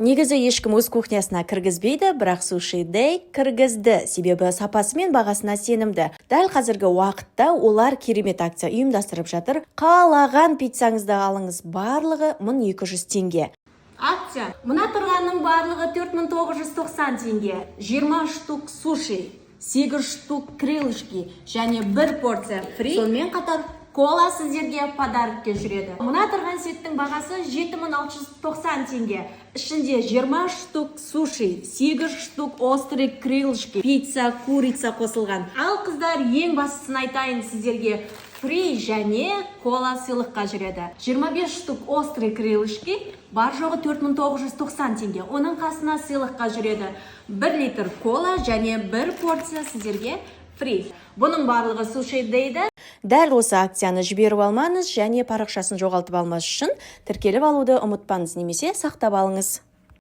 Негізі ешкім өз кухнясына кіргізбейді, бірақ Sushi Day кіргізді, себебі сапасы мен бағасына сенімді. Дәл қазіргі уақытта олар керемет акция ұйымдастырып жатыр. Қалаған пиццаңызды алыңыз, барлығы 1200 теңге. Акция. Мына тұрғанның барлығы 4990 теңге. 20 штук суши, 8 штук крылышки және 1 порция фри. Сонымен қатар кола сіздерге подарокке жүреді. Мына тұрған сеттің бағасы 7690 теңге. Ішінде 20 штук суши, 8 штук острый крылышки, пицца, курица қосылған. Ал қыздар, ең бастысын айтайын сіздерге, фри және кола сыйлыққа жүреді. 25 штук острый крылышки, бар жоғы 4990 теңге. Оның қасына сыйлыққа жүреді. 1 литр кола және 1 порция сіздерге фри. Бұның барлығы Sushi Day'ді. Дәл осы акцияны жіберіп алмаңыз және парақшасын жоғалтып алмас үшін тіркеліп алуды ұмытпаңыз немесе сақтап алыңыз.